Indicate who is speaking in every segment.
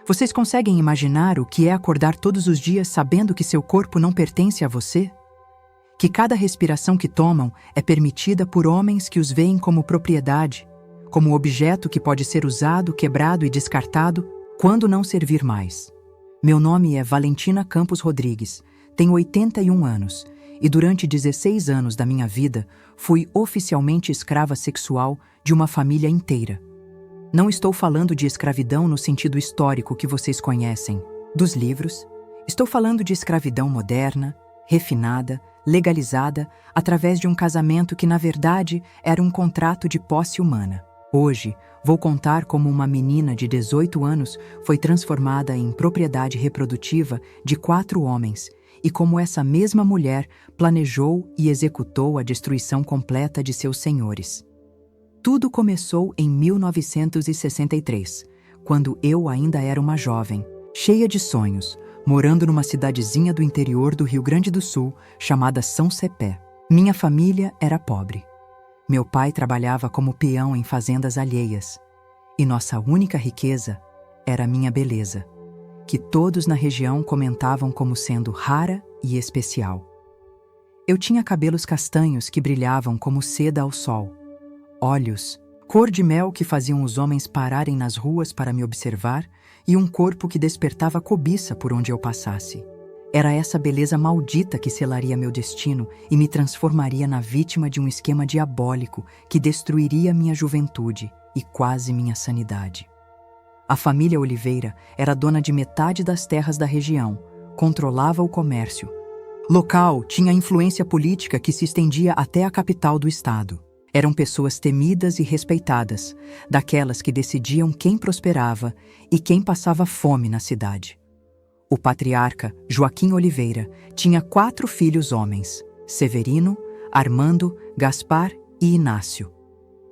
Speaker 1: Vocês conseguem imaginar o que é acordar todos os dias sabendo que seu corpo não pertence a você? Que cada respiração que tomam é permitida por homens que os veem como propriedade, como objeto que pode ser usado, quebrado e descartado quando não servir mais. Meu nome é Valentina Campos Rodrigues, tenho 81 anos e durante 16 anos da minha vida fui oficialmente escrava sexual de uma família inteira. Não estou falando de escravidão no sentido histórico que vocês conhecem, dos livros. Estou falando de escravidão moderna, refinada, legalizada, através de um casamento que, na verdade, era um contrato de posse humana. Hoje, vou contar como uma menina de 18 anos foi transformada em propriedade reprodutiva de 4 homens e como essa mesma mulher planejou e executou a destruição completa de seus senhores. Tudo começou em 1963, quando eu ainda era uma jovem, cheia de sonhos, morando numa cidadezinha do interior do Rio Grande do Sul, chamada São Cepé. Minha família era pobre. Meu pai trabalhava como peão em fazendas alheias, e nossa única riqueza era minha beleza, que todos na região comentavam como sendo rara e especial. Eu tinha cabelos castanhos que brilhavam como seda ao sol, olhos, cor de mel que faziam os homens pararem nas ruas para me observar e um corpo que despertava cobiça por onde eu passasse. Era essa beleza maldita que selaria meu destino e me transformaria na vítima de um esquema diabólico que destruiria minha juventude e quase minha sanidade. A família Oliveira era dona de metade das terras da região, controlava o comércio local, tinha influência política que se estendia até a capital do estado. Eram pessoas temidas e respeitadas, daquelas que decidiam quem prosperava e quem passava fome na cidade. O patriarca, Joaquim Oliveira, tinha 4 filhos homens, Severino, Armando, Gaspar e Inácio.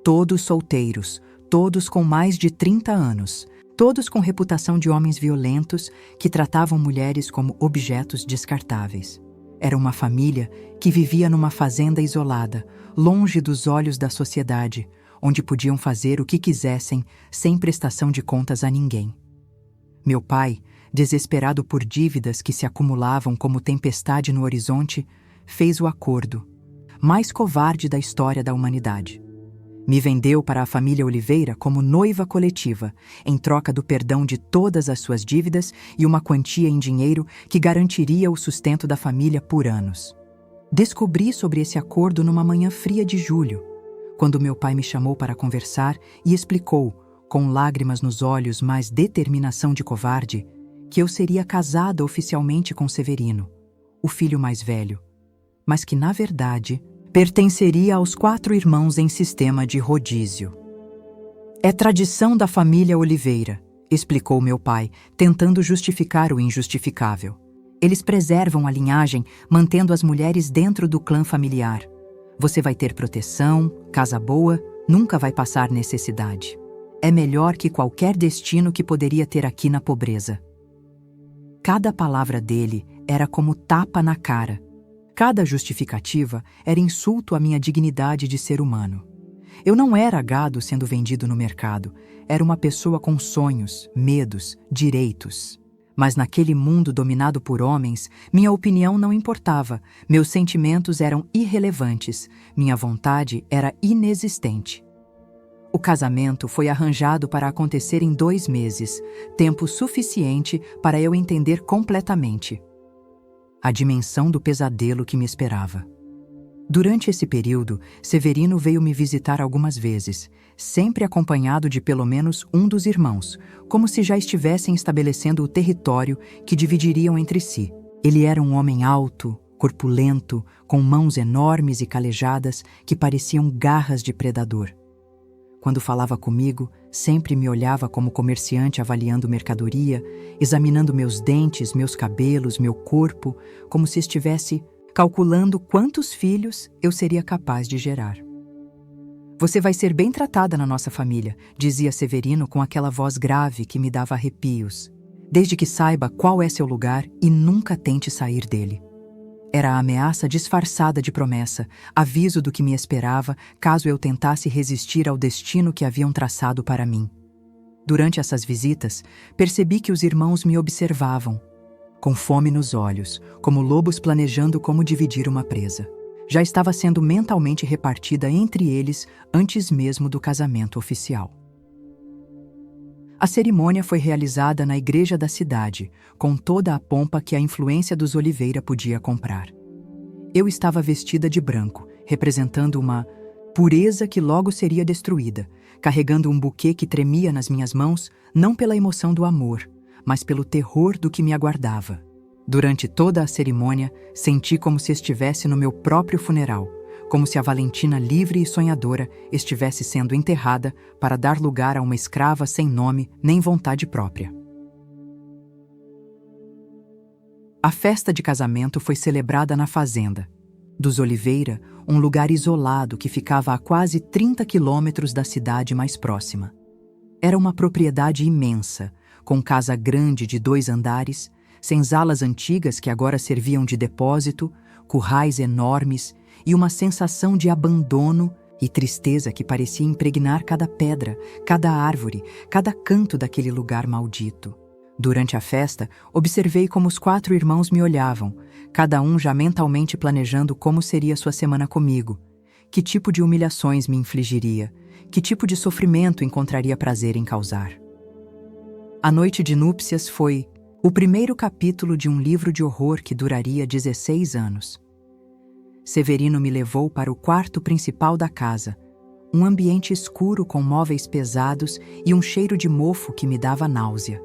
Speaker 1: Todos solteiros, todos com mais de 30 anos, todos com reputação de homens violentos que tratavam mulheres como objetos descartáveis. Era uma família que vivia numa fazenda isolada, longe dos olhos da sociedade, onde podiam fazer o que quisessem sem prestação de contas a ninguém. Meu pai, desesperado por dívidas que se acumulavam como tempestade no horizonte, fez o acordo mais covarde da história da humanidade. Me vendeu para a família Oliveira como noiva coletiva, em troca do perdão de todas as suas dívidas e uma quantia em dinheiro que garantiria o sustento da família por anos. Descobri sobre esse acordo numa manhã fria de julho, quando meu pai me chamou para conversar e explicou, com lágrimas nos olhos, mas determinação de covarde, que eu seria casada oficialmente com Severino, o filho mais velho, mas que, na verdade, pertenceria aos 4 irmãos em sistema de rodízio. É tradição da família Oliveira, explicou meu pai, tentando justificar o injustificável. Eles preservam a linhagem, mantendo as mulheres dentro do clã familiar. Você vai ter proteção, casa boa, nunca vai passar necessidade. É melhor que qualquer destino que poderia ter aqui na pobreza. Cada palavra dele era como tapa na cara. Cada justificativa era insulto à minha dignidade de ser humano. Eu não era gado sendo vendido no mercado. Era uma pessoa com sonhos, medos, direitos. Mas naquele mundo dominado por homens, minha opinião não importava, meus sentimentos eram irrelevantes, minha vontade era inexistente. O casamento foi arranjado para acontecer em 2 meses, tempo suficiente para eu entender completamente a dimensão do pesadelo que me esperava. Durante esse período, Severino veio me visitar algumas vezes, sempre acompanhado de pelo menos um dos irmãos, como se já estivessem estabelecendo o território que dividiriam entre si. Ele era um homem alto, corpulento, com mãos enormes e calejadas que pareciam garras de predador. Quando falava comigo, sempre me olhava como comerciante avaliando mercadoria, examinando meus dentes, meus cabelos, meu corpo, como se estivesse calculando quantos filhos eu seria capaz de gerar. Você vai ser bem tratada na nossa família, dizia Severino com aquela voz grave que me dava arrepios, desde que saiba qual é seu lugar e nunca tente sair dele. Era a ameaça disfarçada de promessa, aviso do que me esperava caso eu tentasse resistir ao destino que haviam traçado para mim. Durante essas visitas, percebi que os irmãos me observavam, com fome nos olhos, como lobos planejando como dividir uma presa. Já estava sendo mentalmente repartida entre eles antes mesmo do casamento oficial. A cerimônia foi realizada na igreja da cidade, com toda a pompa que a influência dos Oliveira podia comprar. Eu estava vestida de branco, representando uma pureza que logo seria destruída, carregando um buquê que tremia nas minhas mãos, não pela emoção do amor, mas pelo terror do que me aguardava. Durante toda a cerimônia, senti como se estivesse no meu próprio funeral, como se a Valentina livre e sonhadora estivesse sendo enterrada para dar lugar a uma escrava sem nome nem vontade própria. A festa de casamento foi celebrada na fazenda dos Oliveira, um lugar isolado que ficava a quase 30 quilômetros da cidade mais próxima. Era uma propriedade imensa, com casa grande de 2 andares, senzalas antigas que agora serviam de depósito, currais enormes e uma sensação de abandono e tristeza que parecia impregnar cada pedra, cada árvore, cada canto daquele lugar maldito. Durante a festa, observei como os 4 irmãos me olhavam, cada um já mentalmente planejando como seria sua semana comigo, que tipo de humilhações me infligiria, que tipo de sofrimento encontraria prazer em causar. A noite de núpcias foi o primeiro capítulo de um livro de horror que duraria 16 anos. Severino me levou para o quarto principal da casa, um ambiente escuro com móveis pesados e um cheiro de mofo que me dava náusea.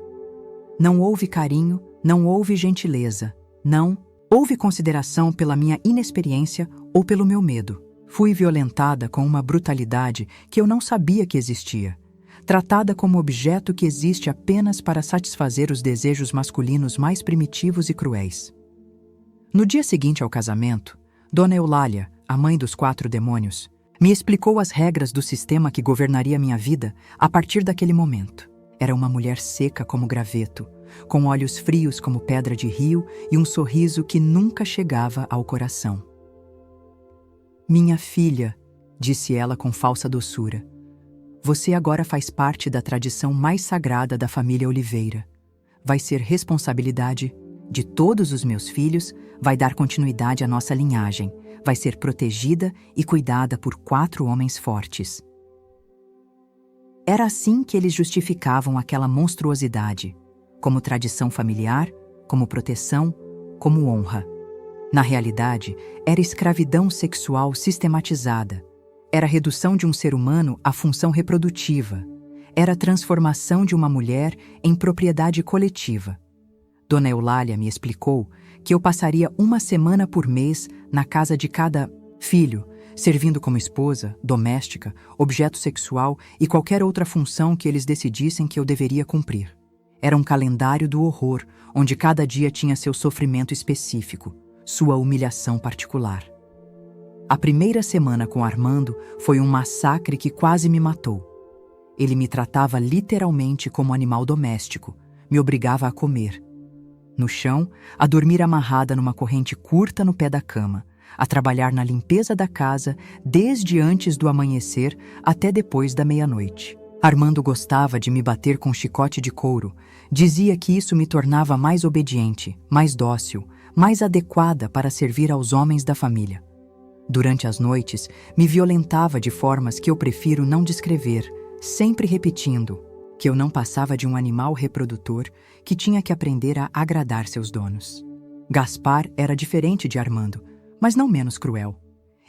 Speaker 1: Não houve carinho, não houve gentileza, não houve consideração pela minha inexperiência ou pelo meu medo. Fui violentada com uma brutalidade que eu não sabia que existia, tratada como objeto que existe apenas para satisfazer os desejos masculinos mais primitivos e cruéis. No dia seguinte ao casamento, Dona Eulália, a mãe dos 4 demônios, me explicou as regras do sistema que governaria minha vida a partir daquele momento. Era uma mulher seca como graveto, com olhos frios como pedra de rio e um sorriso que nunca chegava ao coração. Minha filha, disse ela com falsa doçura, você agora faz parte da tradição mais sagrada da família Oliveira. Vai ser responsabilidade de todos os meus filhos, vai dar continuidade à nossa linhagem, vai ser protegida e cuidada por 4 homens fortes. Era assim que eles justificavam aquela monstruosidade, como tradição familiar, como proteção, como honra. Na realidade, era escravidão sexual sistematizada, era a redução de um ser humano à função reprodutiva, era a transformação de uma mulher em propriedade coletiva. Dona Eulália me explicou que eu passaria 1 semana por mês na casa de cada filho, servindo como esposa, doméstica, objeto sexual e qualquer outra função que eles decidissem que eu deveria cumprir. Era um calendário do horror, onde cada dia tinha seu sofrimento específico, sua humilhação particular. A primeira semana com Armando foi um massacre que quase me matou. Ele me tratava literalmente como animal doméstico, me obrigava a comer. No chão, a dormir amarrada numa corrente curta no pé da cama, a trabalhar na limpeza da casa desde antes do amanhecer até depois da meia-noite. Armando gostava de me bater com chicote de couro, dizia que isso me tornava mais obediente, mais dócil, mais adequada para servir aos homens da família. Durante as noites, me violentava de formas que eu prefiro não descrever, sempre repetindo que eu não passava de um animal reprodutor que tinha que aprender a agradar seus donos. Gaspar era diferente de Armando, mas não menos cruel.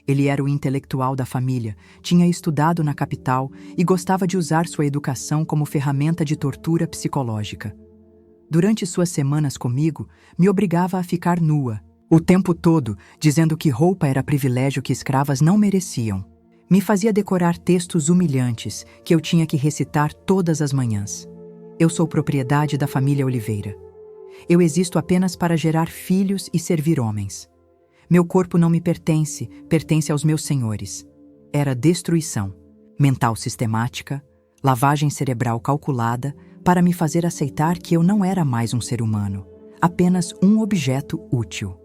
Speaker 1: Ele era o intelectual da família, tinha estudado na capital e gostava de usar sua educação como ferramenta de tortura psicológica. Durante suas semanas comigo, me obrigava a ficar nua, o tempo todo, dizendo que roupa era privilégio que escravas não mereciam. Me fazia decorar textos humilhantes que eu tinha que recitar todas as manhãs. Eu sou propriedade da família Oliveira. Eu existo apenas para gerar filhos e servir homens. Meu corpo não me pertence, pertence aos meus senhores. Era destruição, mental sistemática, lavagem cerebral calculada para me fazer aceitar que eu não era mais um ser humano, apenas um objeto útil.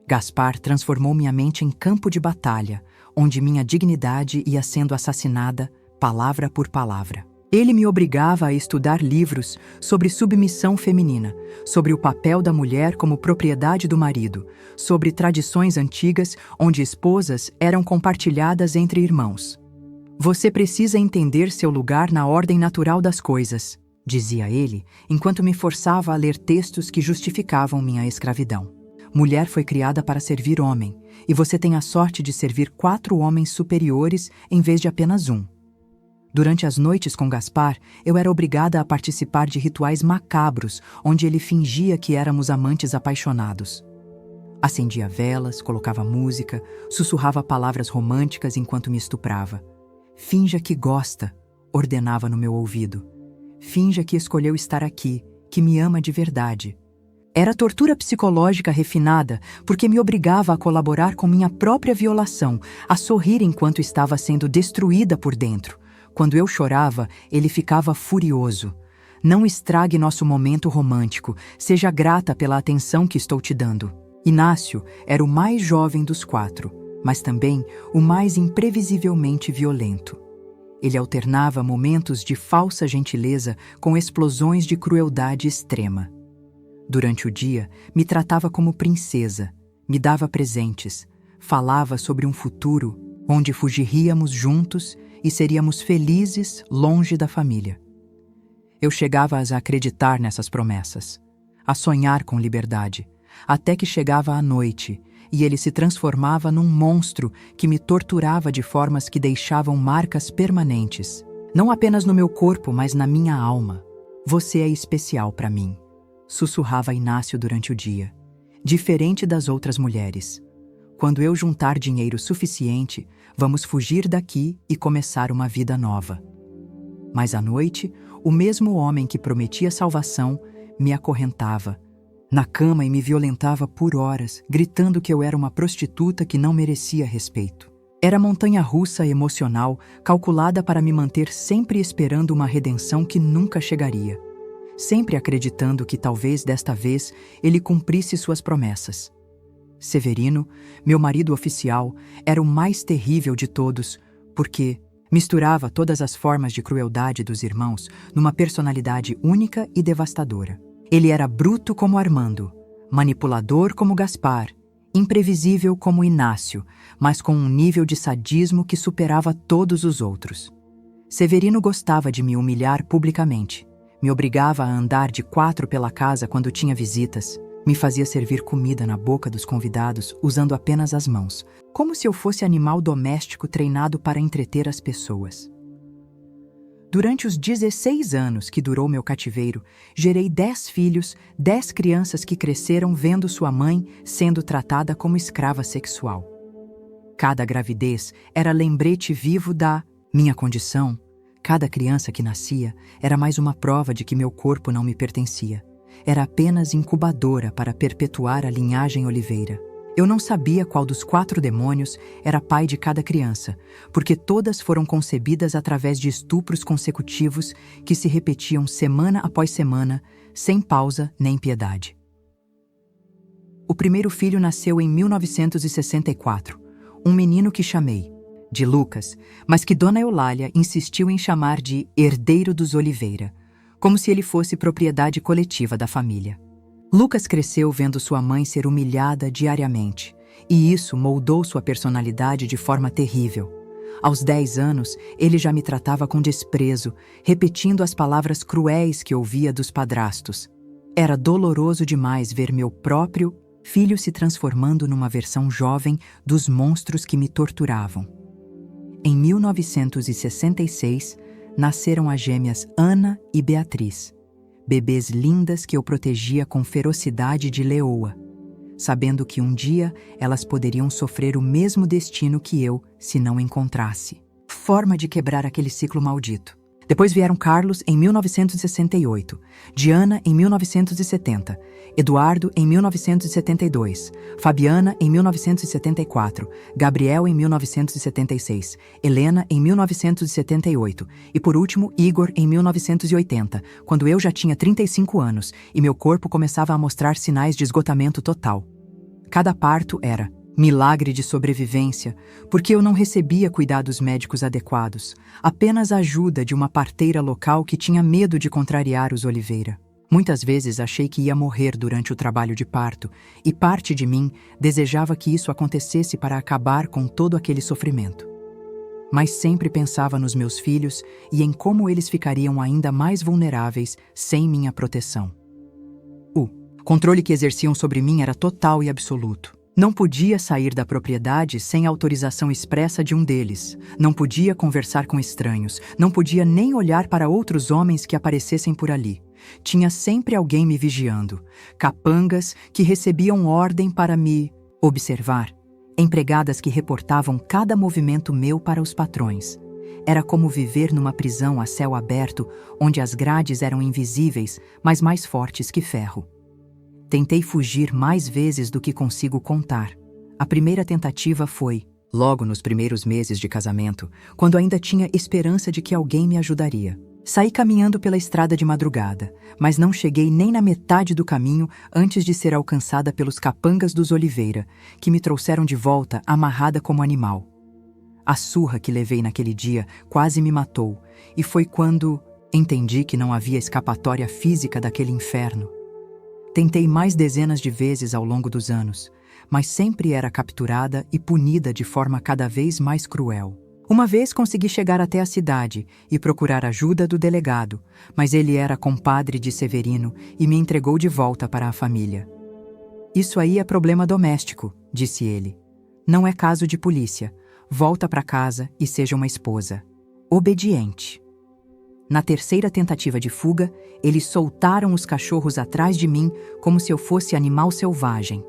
Speaker 1: Gaspar transformou minha mente em campo de batalha, onde minha dignidade ia sendo assassinada, palavra por palavra. Ele me obrigava a estudar livros sobre submissão feminina, sobre o papel da mulher como propriedade do marido, sobre tradições antigas onde esposas eram compartilhadas entre irmãos. Você precisa entender seu lugar na ordem natural das coisas, dizia ele, enquanto me forçava a ler textos que justificavam minha escravidão. Mulher foi criada para servir homem, e você tem a sorte de servir 4 homens superiores em vez de apenas um. Durante as noites com Gaspar, eu era obrigada a participar de rituais macabros, onde ele fingia que éramos amantes apaixonados. Acendia velas, colocava música, sussurrava palavras românticas enquanto me estuprava. Finja que gosta, ordenava no meu ouvido. Finja que escolheu estar aqui, que me ama de verdade. Era tortura psicológica refinada, porque me obrigava a colaborar com minha própria violação, a sorrir enquanto estava sendo destruída por dentro. Quando eu chorava, ele ficava furioso. Não estrague nosso momento romântico, seja grata pela atenção que estou te dando. Inácio era o mais jovem dos 4, mas também o mais imprevisivelmente violento. Ele alternava momentos de falsa gentileza com explosões de crueldade extrema. Durante o dia, me tratava como princesa, me dava presentes, falava sobre um futuro onde fugiríamos juntos e seríamos felizes longe da família. Eu chegava a acreditar nessas promessas, a sonhar com liberdade, até que chegava a noite e ele se transformava num monstro que me torturava de formas que deixavam marcas permanentes, não apenas no meu corpo, mas na minha alma. Você é especial para mim, sussurrava Inácio durante o dia, diferente das outras mulheres. Quando eu juntar dinheiro suficiente, vamos fugir daqui e começar uma vida nova. Mas à noite, o mesmo homem que prometia salvação me acorrentava na cama e me violentava por horas, gritando que eu era uma prostituta que não merecia respeito. Era montanha-russa emocional calculada para me manter sempre esperando uma redenção que nunca chegaria, sempre acreditando que talvez desta vez ele cumprisse suas promessas. Severino, meu marido oficial, era o mais terrível de todos, porque misturava todas as formas de crueldade dos irmãos numa personalidade única e devastadora. Ele era bruto como Armando, manipulador como Gaspar, imprevisível como Inácio, mas com um nível de sadismo que superava todos os outros. Severino gostava de me humilhar publicamente, me obrigava a andar de 4 pela casa quando tinha visitas, me fazia servir comida na boca dos convidados usando apenas as mãos, como se eu fosse animal doméstico treinado para entreter as pessoas. Durante os 16 anos que durou meu cativeiro, gerei 10 filhos, 10 crianças que cresceram vendo sua mãe sendo tratada como escrava sexual. Cada gravidez era lembrete vivo da minha condição. Cada criança que nascia era mais uma prova de que meu corpo não me pertencia. Era apenas incubadora para perpetuar a linhagem Oliveira. Eu não sabia qual dos 4 demônios era pai de cada criança, porque todas foram concebidas através de estupros consecutivos que se repetiam semana após semana, sem pausa nem piedade. O primeiro filho nasceu em 1964, um menino que chamei de Lucas, mas que Dona Eulália insistiu em chamar de herdeiro dos Oliveira, como se ele fosse propriedade coletiva da família. Lucas cresceu vendo sua mãe ser humilhada diariamente, e isso moldou sua personalidade de forma terrível. Aos 10 anos, ele já me tratava com desprezo, repetindo as palavras cruéis que ouvia dos padrastos. Era doloroso demais ver meu próprio filho se transformando numa versão jovem dos monstros que me torturavam. Em 1966, nasceram as gêmeas Ana e Beatriz, bebês lindas que eu protegia com ferocidade de leoa, sabendo que um dia elas poderiam sofrer o mesmo destino que eu se não encontrasse. Forma de quebrar aquele ciclo maldito. Depois vieram Carlos em 1968, Diana em 1970, Eduardo em 1972, Fabiana em 1974, Gabriel em 1976, Helena em 1978 e, por último, Igor em 1980, quando eu já tinha 35 anos e meu corpo começava a mostrar sinais de esgotamento total. Cada parto era Milagre de sobrevivência, porque eu não recebia cuidados médicos adequados, apenas a ajuda de uma parteira local que tinha medo de contrariar os Oliveira. Muitas vezes achei que ia morrer durante o trabalho de parto, e parte de mim desejava que isso acontecesse para acabar com todo aquele sofrimento. Mas sempre pensava nos meus filhos e em como eles ficariam ainda mais vulneráveis sem minha proteção. O controle que exerciam sobre mim era total e absoluto. Não podia sair da propriedade sem autorização expressa de um deles. Não podia conversar com estranhos. Não podia nem olhar para outros homens que aparecessem por ali. Tinha sempre alguém me vigiando. Capangas que recebiam ordem para me observar. Empregadas que reportavam cada movimento meu para os patrões. Era como viver numa prisão a céu aberto, onde as grades eram invisíveis, mas mais fortes que ferro. Tentei fugir mais vezes do que consigo contar. A primeira tentativa foi, logo nos primeiros meses de casamento, quando ainda tinha esperança de que alguém me ajudaria. Saí caminhando pela estrada de madrugada, mas não cheguei nem na metade do caminho antes de ser alcançada pelos capangas dos Oliveira, que me trouxeram de volta amarrada como animal. A surra que levei naquele dia quase me matou, e foi quando entendi que não havia escapatória física daquele inferno. Tentei mais dezenas de vezes ao longo dos anos, mas sempre era capturada e punida de forma cada vez mais cruel. Uma vez consegui chegar até a cidade e procurar ajuda do delegado, mas ele era compadre de Severino e me entregou de volta para a família. "Isso aí é problema doméstico", disse ele. "Não é caso de polícia. Volta para casa e seja uma esposa obediente." Na terceira tentativa de fuga, eles soltaram os cachorros atrás de mim como se eu fosse animal selvagem.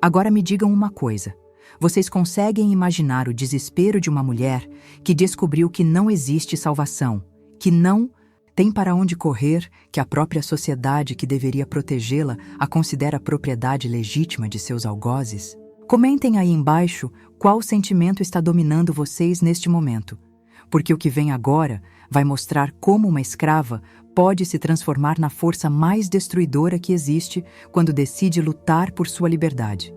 Speaker 1: Agora me digam uma coisa. Vocês conseguem imaginar o desespero de uma mulher que descobriu que não existe salvação, que não tem para onde correr, que a própria sociedade que deveria protegê-la a considera propriedade legítima de seus algozes? Comentem aí embaixo qual sentimento está dominando vocês neste momento, porque o que vem agora vai mostrar como uma escrava pode se transformar na força mais destruidora que existe quando decide lutar por sua liberdade.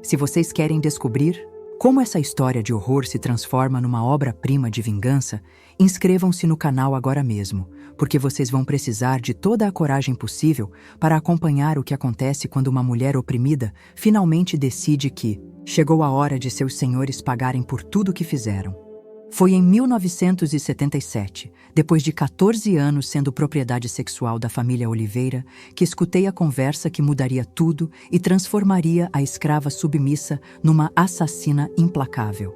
Speaker 1: Se vocês querem descobrir como essa história de horror se transforma numa obra-prima de vingança, inscrevam-se no canal agora mesmo, porque vocês vão precisar de toda a coragem possível para acompanhar o que acontece quando uma mulher oprimida finalmente decide que chegou a hora de seus senhores pagarem por tudo o que fizeram. Foi em 1977, depois de 14 anos sendo propriedade sexual da família Oliveira, que escutei a conversa que mudaria tudo e transformaria a escrava submissa numa assassina implacável.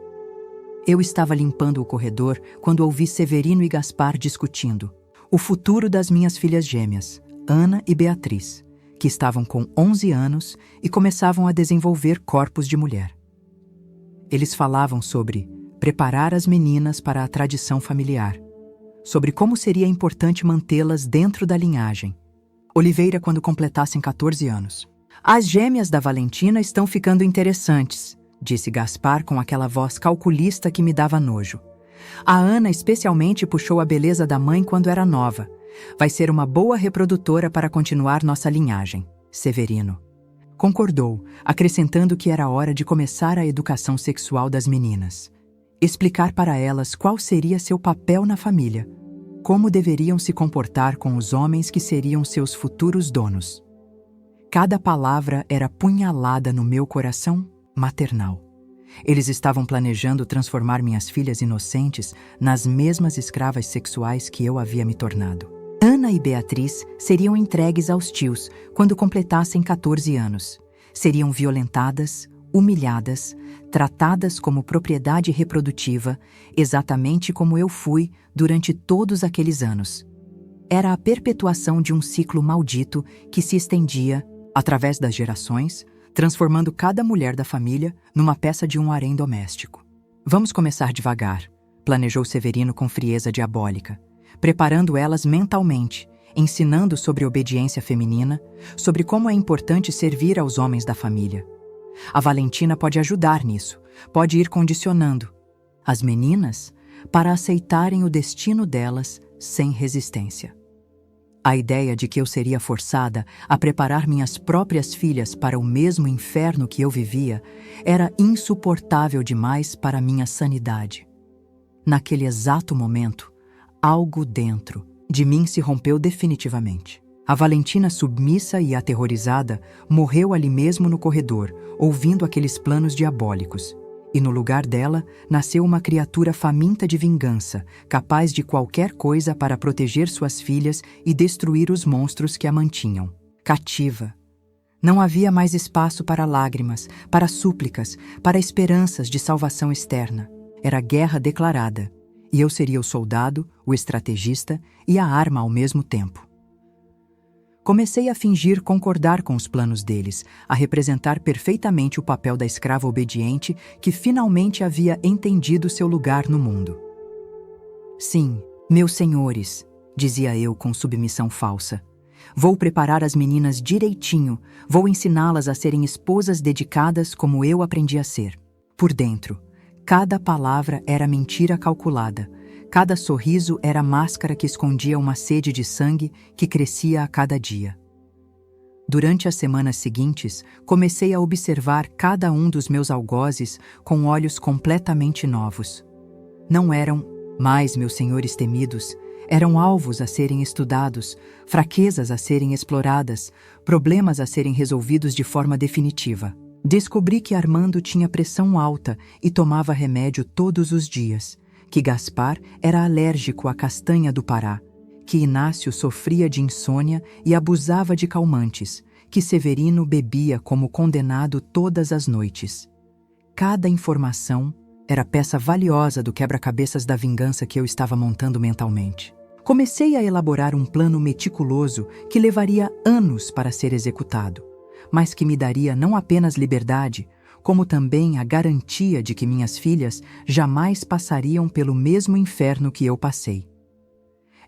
Speaker 1: Eu estava limpando o corredor quando ouvi Severino e Gaspar discutindo o futuro das minhas filhas gêmeas, Ana e Beatriz, que estavam com 11 anos e começavam a desenvolver corpos de mulher. Eles falavam sobre preparar as meninas para a tradição familiar, sobre como seria importante mantê-las dentro da linhagem. Oliveira quando completassem 14 anos. "As gêmeas da Valentina estão ficando interessantes", disse Gaspar com aquela voz calculista que me dava nojo. "A Ana especialmente puxou a beleza da mãe quando era nova. Vai ser uma boa reprodutora para continuar nossa linhagem." Severino concordou, acrescentando que era hora de começar a educação sexual das meninas. Explicar para elas qual seria seu papel na família, como deveriam se comportar com os homens que seriam seus futuros donos. Cada palavra era punhalada no meu coração maternal. Eles estavam planejando transformar minhas filhas inocentes nas mesmas escravas sexuais que eu havia me tornado. Ana e Beatriz seriam entregues aos tios quando completassem 14 anos. Seriam violentadas, humilhadas, tratadas como propriedade reprodutiva, exatamente como eu fui durante todos aqueles anos. Era a perpetuação de um ciclo maldito que se estendia, através das gerações, transformando cada mulher da família numa peça de um harém doméstico. "Vamos começar devagar", planejou Severino com frieza diabólica, preparando elas mentalmente, ensinando sobre obediência feminina, sobre como é importante servir aos homens da família. A Valentina pode ajudar nisso, pode ir condicionando as meninas para aceitarem o destino delas sem resistência. A ideia de que eu seria forçada a preparar minhas próprias filhas para o mesmo inferno que eu vivia era insuportável demais para minha sanidade. Naquele exato momento, algo dentro de mim se rompeu definitivamente. A Valentina, submissa e aterrorizada, morreu ali mesmo no corredor, ouvindo aqueles planos diabólicos. E no lugar dela, nasceu uma criatura faminta de vingança, capaz de qualquer coisa para proteger suas filhas e destruir os monstros que a mantinham. Cativa. Não havia mais espaço para lágrimas, para súplicas, para esperanças de salvação externa. Era guerra declarada, e eu seria o soldado, o estrategista e a arma ao mesmo tempo. Comecei a fingir concordar com os planos deles, a representar perfeitamente o papel da escrava obediente que finalmente havia entendido seu lugar no mundo. Sim, meus senhores, dizia eu com submissão falsa. Vou preparar as meninas direitinho, vou ensiná-las a serem esposas dedicadas como eu aprendi a ser. Por dentro, cada palavra era mentira calculada. Cada sorriso era máscara que escondia uma sede de sangue que crescia a cada dia. Durante as semanas seguintes, comecei a observar cada um dos meus algozes com olhos completamente novos. Não eram mais meus senhores temidos, eram alvos a serem estudados, fraquezas a serem exploradas, problemas a serem resolvidos de forma definitiva. Descobri que Armando tinha pressão alta e tomava remédio todos os dias, que Gaspar era alérgico à castanha do Pará, que Inácio sofria de insônia e abusava de calmantes, que Severino bebia como condenado todas as noites. Cada informação era peça valiosa do quebra-cabeças da vingança que eu estava montando mentalmente. Comecei a elaborar um plano meticuloso que levaria anos para ser executado, mas que me daria não apenas liberdade, como também a garantia de que minhas filhas jamais passariam pelo mesmo inferno que eu passei.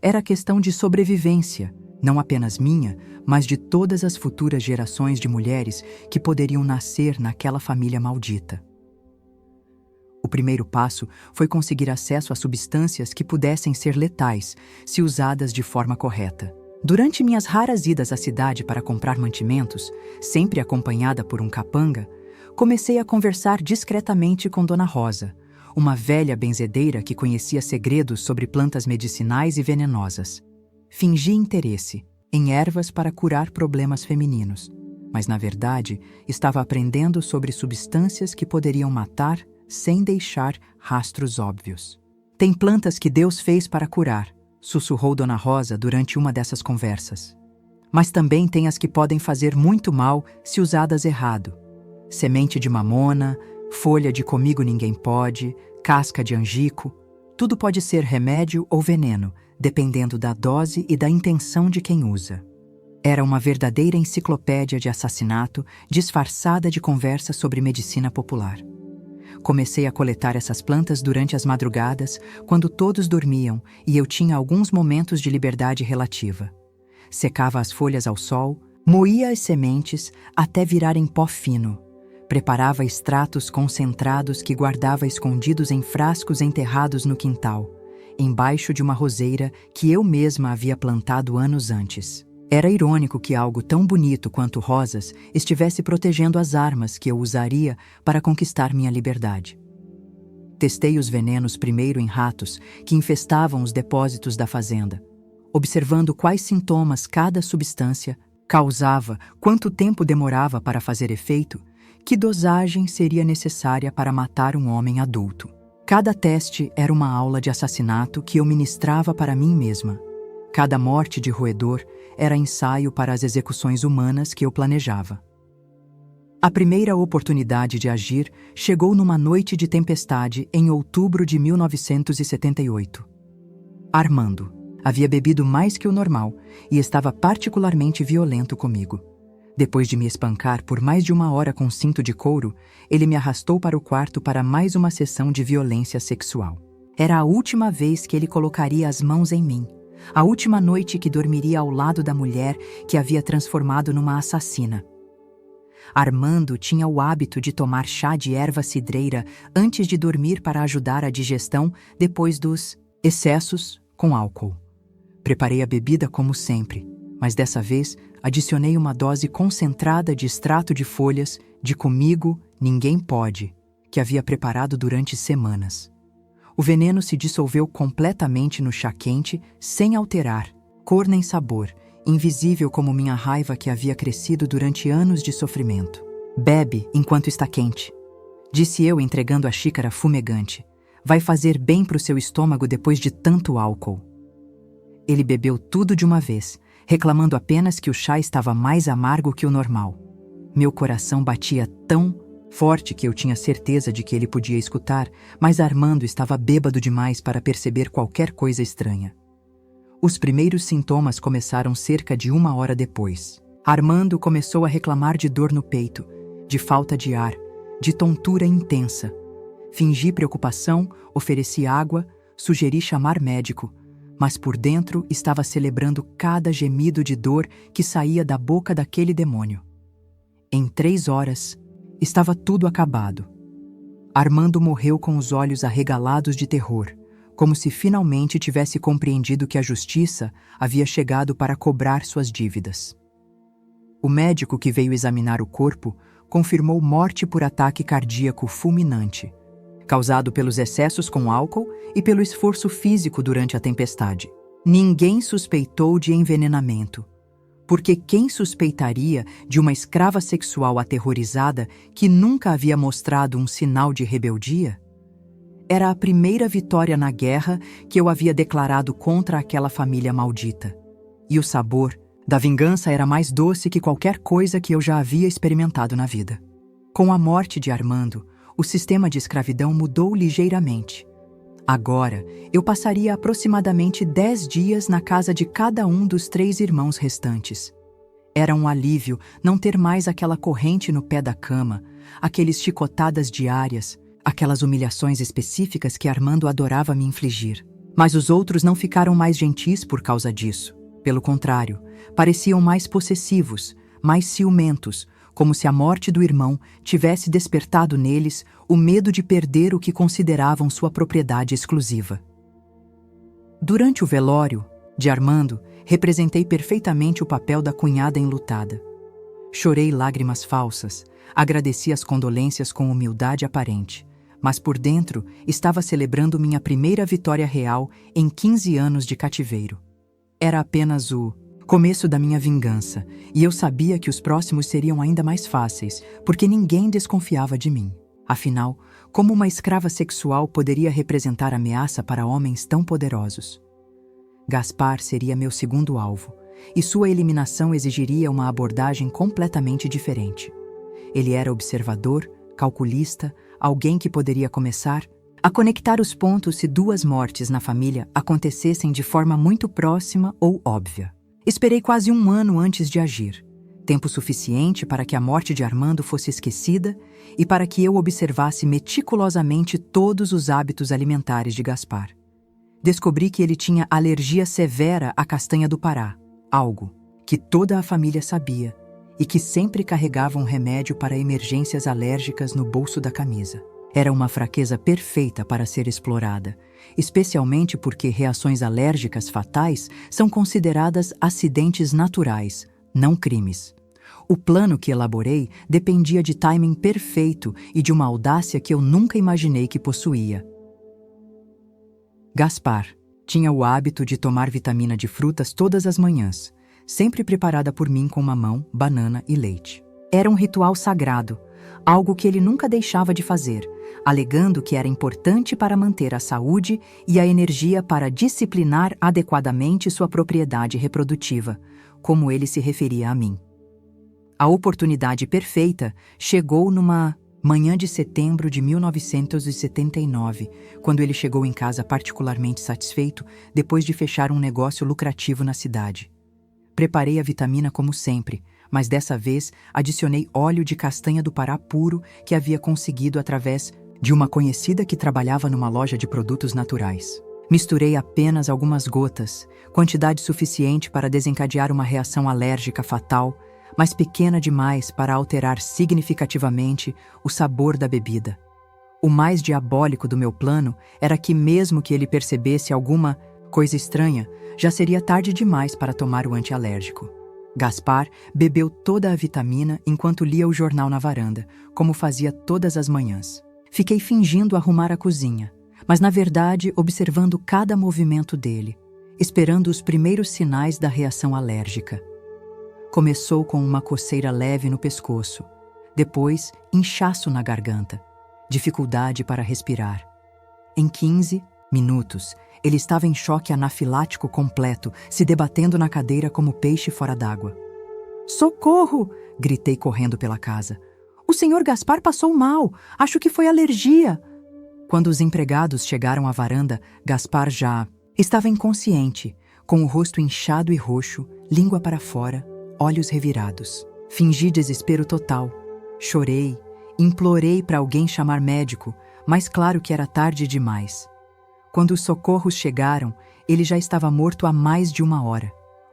Speaker 1: Era questão de sobrevivência, não apenas minha, mas de todas as futuras gerações de mulheres que poderiam nascer naquela família maldita. O primeiro passo foi conseguir acesso a substâncias que pudessem ser letais, se usadas de forma correta. Durante minhas raras idas à cidade para comprar mantimentos, sempre acompanhada por um capanga, comecei a conversar discretamente com Dona Rosa, uma velha benzedeira que conhecia segredos sobre plantas medicinais e venenosas. Fingi interesse em ervas para curar problemas femininos, mas na verdade estava aprendendo sobre substâncias que poderiam matar sem deixar rastros óbvios. Tem plantas que Deus fez para curar, sussurrou Dona Rosa durante uma dessas conversas. Mas também tem as que podem fazer muito mal se usadas errado. Semente de mamona, folha de comigo ninguém pode, casca de angico, tudo pode ser remédio ou veneno, dependendo da dose e da intenção de quem usa. Era uma verdadeira enciclopédia de assassinato disfarçada de conversa sobre medicina popular. Comecei a coletar essas plantas durante as madrugadas, quando todos dormiam e eu tinha alguns momentos de liberdade relativa. Secava as folhas ao sol, moía as sementes até virarem pó fino. Preparava extratos concentrados que guardava escondidos em frascos enterrados no quintal, embaixo de uma roseira que eu mesma havia plantado anos antes. Era irônico que algo tão bonito quanto rosas estivesse protegendo as armas que eu usaria para conquistar minha liberdade. Testei os venenos primeiro em ratos que infestavam os depósitos da fazenda, observando quais sintomas cada substância causava, quanto tempo demorava para fazer efeito, que dosagem seria necessária para matar um homem adulto. Cada teste era uma aula de assassinato que eu ministrava para mim mesma. Cada morte de roedor era ensaio para as execuções humanas que eu planejava. A primeira oportunidade de agir chegou numa noite de tempestade em outubro de 1978. Armando havia bebido mais que o normal e estava particularmente violento comigo. Depois de me espancar por mais de 1 hora com cinto de couro, ele me arrastou para o quarto para mais uma sessão de violência sexual. Era a última vez que ele colocaria as mãos em mim, a última noite que dormiria ao lado da mulher que havia transformado numa assassina. Armando tinha o hábito de tomar chá de erva cidreira antes de dormir para ajudar a digestão depois dos excessos com álcool. Preparei a bebida como sempre, mas dessa vez adicionei uma dose concentrada de extrato de folhas de Comigo Ninguém Pode, que havia preparado durante semanas. O veneno se dissolveu completamente no chá quente, sem alterar cor nem sabor, invisível como minha raiva que havia crescido durante anos de sofrimento. Bebe enquanto está quente, disse eu entregando a xícara fumegante. Vai fazer bem para o seu estômago depois de tanto álcool. Ele bebeu tudo de uma vez, reclamando apenas que o chá estava mais amargo que o normal. Meu coração batia tão forte que eu tinha certeza de que ele podia escutar, mas Armando estava bêbado demais para perceber qualquer coisa estranha. Os primeiros sintomas começaram cerca de 1 hora depois. Armando começou a reclamar de dor no peito, de falta de ar, de tontura intensa. Fingi preocupação, ofereci água, sugeri chamar médico, mas por dentro estava celebrando cada gemido de dor que saía da boca daquele demônio. Em 3 horas, estava tudo acabado. Armando morreu com os olhos arregalados de terror, como se finalmente tivesse compreendido que a justiça havia chegado para cobrar suas dívidas. O médico que veio examinar o corpo confirmou morte por ataque cardíaco fulminante, causado pelos excessos com álcool e pelo esforço físico durante a tempestade. Ninguém suspeitou de envenenamento, porque quem suspeitaria de uma escrava sexual aterrorizada que nunca havia mostrado um sinal de rebeldia? Era a primeira vitória na guerra que eu havia declarado contra aquela família maldita. E o sabor da vingança era mais doce que qualquer coisa que eu já havia experimentado na vida. Com a morte de Armando, o sistema de escravidão mudou ligeiramente. Agora, eu passaria aproximadamente 10 dias na casa de cada um dos 3 irmãos restantes. Era um alívio não ter mais aquela corrente no pé da cama, aqueles chicotadas diárias, aquelas humilhações específicas que Armando adorava me infligir. Mas os outros não ficaram mais gentis por causa disso. Pelo contrário, pareciam mais possessivos, mais ciumentos, como se a morte do irmão tivesse despertado neles o medo de perder o que consideravam sua propriedade exclusiva. Durante o velório de Armando, representei perfeitamente o papel da cunhada enlutada. Chorei lágrimas falsas, agradeci as condolências com humildade aparente, mas por dentro estava celebrando minha primeira vitória real em 15 anos de cativeiro. Era apenas o começo da minha vingança, e eu sabia que os próximos seriam ainda mais fáceis, porque ninguém desconfiava de mim. Afinal, como uma escrava sexual poderia representar ameaça para homens tão poderosos? Gaspar seria meu segundo alvo, e sua eliminação exigiria uma abordagem completamente diferente. Ele era observador, calculista, alguém que poderia começar a conectar os pontos se 2 mortes na família acontecessem de forma muito próxima ou óbvia. Esperei quase 1 ano antes de agir, tempo suficiente para que a morte de Armando fosse esquecida e para que eu observasse meticulosamente todos os hábitos alimentares de Gaspar. Descobri que ele tinha alergia severa à castanha do Pará, algo que toda a família sabia e que sempre carregava um remédio para emergências alérgicas no bolso da camisa. Era uma fraqueza perfeita para ser explorada, especialmente porque reações alérgicas fatais são consideradas acidentes naturais, não crimes. O plano que elaborei dependia de timing perfeito e de uma audácia que eu nunca imaginei que possuía. Gaspar tinha o hábito de tomar vitamina de frutas todas as manhãs, sempre preparada por mim com mamão, banana e leite. Era um ritual sagrado, algo que ele nunca deixava de fazer, alegando que era importante para manter a saúde e a energia para disciplinar adequadamente sua propriedade reprodutiva, como ele se referia a mim. A oportunidade perfeita chegou numa manhã de setembro de 1979, quando ele chegou em casa particularmente satisfeito depois de fechar um negócio lucrativo na cidade. Preparei a vitamina como sempre, mas dessa vez adicionei óleo de castanha do Pará puro que havia conseguido através de uma conhecida que trabalhava numa loja de produtos naturais. Misturei apenas algumas gotas, quantidade suficiente para desencadear uma reação alérgica fatal, mas pequena demais para alterar significativamente o sabor da bebida. O mais diabólico do meu plano era que, mesmo que ele percebesse alguma Coisa estranha, já seria tarde demais para tomar o antialérgico. Gaspar bebeu toda a vitamina enquanto lia o jornal na varanda, como fazia todas as manhãs. Fiquei fingindo arrumar a cozinha, mas na verdade observando cada movimento dele, esperando os primeiros sinais da reação alérgica. Começou com uma coceira leve no pescoço, depois inchaço na garganta, dificuldade para respirar. Em 15 minutos, ele estava em choque anafilático completo, se debatendo na cadeira como peixe fora d'água. "Socorro!" gritei correndo pela casa. "O senhor Gaspar passou mal. Acho que foi alergia." Quando os empregados chegaram à varanda, Gaspar já estava inconsciente, com o rosto inchado e roxo, língua para fora, olhos revirados. Fingi desespero total. Chorei, implorei para alguém chamar médico, mas claro que era tarde demais. Quando os socorros chegaram, ele já estava morto há mais de 1 hora.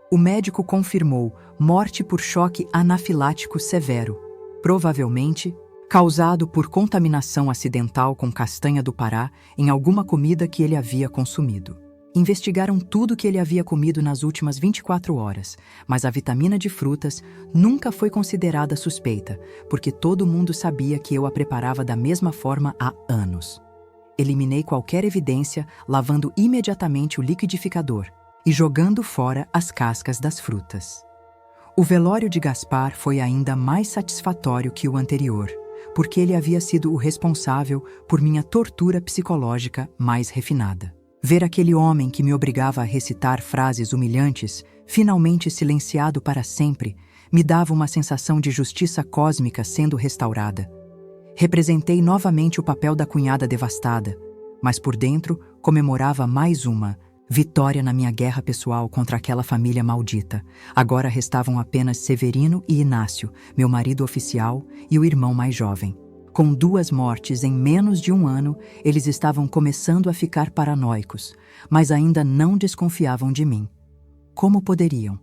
Speaker 1: O médico confirmou morte por choque anafilático severo, provavelmente causado por contaminação acidental com castanha do Pará em alguma comida que ele havia consumido. Investigaram tudo que ele havia comido nas últimas 24 horas, mas a vitamina de frutas nunca foi considerada suspeita, porque todo mundo sabia que eu a preparava da mesma forma há anos. Eliminei qualquer evidência, lavando imediatamente o liquidificador e jogando fora as cascas das frutas. O velório de Gaspar foi ainda mais satisfatório que o anterior, porque ele havia sido o responsável por minha tortura psicológica mais refinada. Ver aquele homem que me obrigava a recitar frases humilhantes, finalmente silenciado para sempre, me dava uma sensação de justiça cósmica sendo restaurada. Representei novamente o papel da cunhada devastada, mas por dentro comemorava mais uma vitória na minha guerra pessoal contra aquela família maldita. Agora restavam apenas Severino e Inácio, meu marido oficial e o irmão mais jovem. Com 2 mortes em menos de 1 ano, eles estavam começando a ficar paranoicos, mas ainda não desconfiavam de mim. Como poderiam?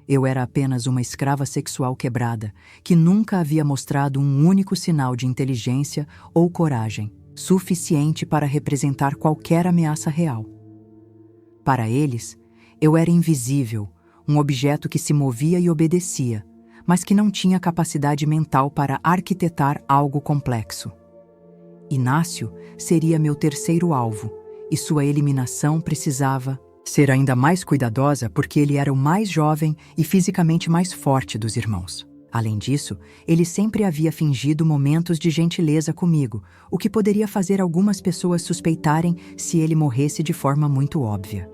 Speaker 1: Eu era apenas uma escrava sexual quebrada, que nunca havia mostrado um único sinal de inteligência ou coragem, suficiente para representar qualquer ameaça real. Para eles, eu era invisível, um objeto que se movia e obedecia, mas que não tinha capacidade mental para arquitetar algo complexo. Inácio seria meu terceiro alvo, e sua eliminação precisava ser ainda mais cuidadosa porque ele era o mais jovem e fisicamente mais forte dos irmãos. Além disso, ele sempre havia fingido momentos de gentileza comigo, o que poderia fazer algumas pessoas suspeitarem se ele morresse de forma muito óbvia.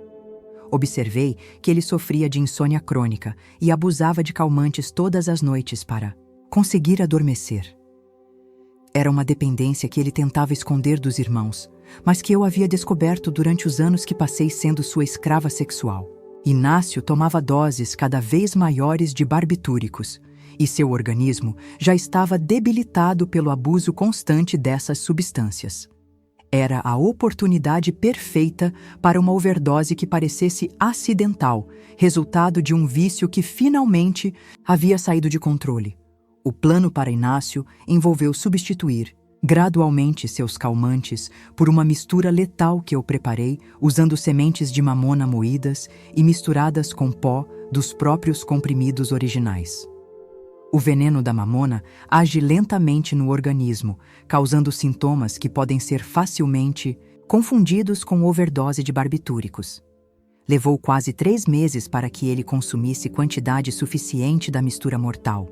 Speaker 1: Observei que ele sofria de insônia crônica e abusava de calmantes todas as noites para conseguir adormecer. Era uma dependência que ele tentava esconder dos irmãos, mas que eu havia descoberto durante os anos que passei sendo sua escrava sexual. Inácio tomava doses cada vez maiores de barbitúricos, e seu organismo já estava debilitado pelo abuso constante dessas substâncias. Era a oportunidade perfeita para uma overdose que parecesse acidental, resultado de um vício que finalmente havia saído de controle. O plano para Inácio envolveu substituir gradualmente seus calmantes por uma mistura letal que eu preparei usando sementes de mamona moídas e misturadas com pó dos próprios comprimidos originais. O veneno da mamona age lentamente no organismo, causando sintomas que podem ser facilmente confundidos com overdose de barbitúricos. Levou quase 3 meses para que ele consumisse quantidade suficiente da mistura mortal.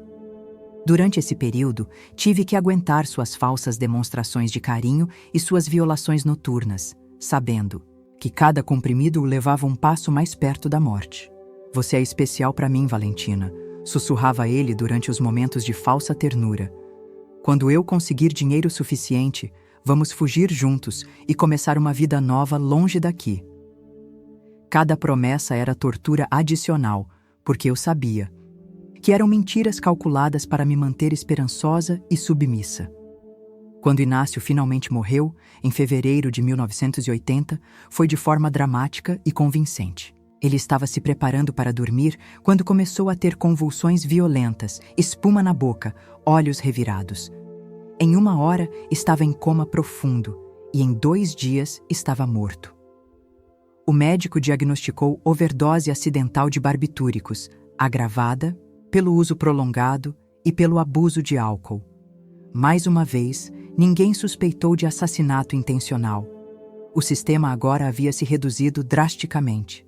Speaker 1: Durante esse período, tive que aguentar suas falsas demonstrações de carinho e suas violações noturnas, sabendo que cada comprimido o levava um passo mais perto da morte. "Você é especial para mim, Valentina", sussurrava ele durante os momentos de falsa ternura. "Quando eu conseguir dinheiro suficiente, vamos fugir juntos e começar uma vida nova longe daqui." Cada promessa era tortura adicional, porque eu sabia que eram mentiras calculadas para me manter esperançosa e submissa. Quando Inácio finalmente morreu, em fevereiro de 1980, foi de forma dramática e convincente. Ele estava se preparando para dormir quando começou a ter convulsões violentas, espuma na boca, olhos revirados. Em 1 hora, estava em coma profundo e em 2 dias estava morto. O médico diagnosticou overdose acidental de barbitúricos, agravada pelo uso prolongado e pelo abuso de álcool. Mais uma vez, ninguém suspeitou de assassinato intencional. O sistema agora havia se reduzido drasticamente.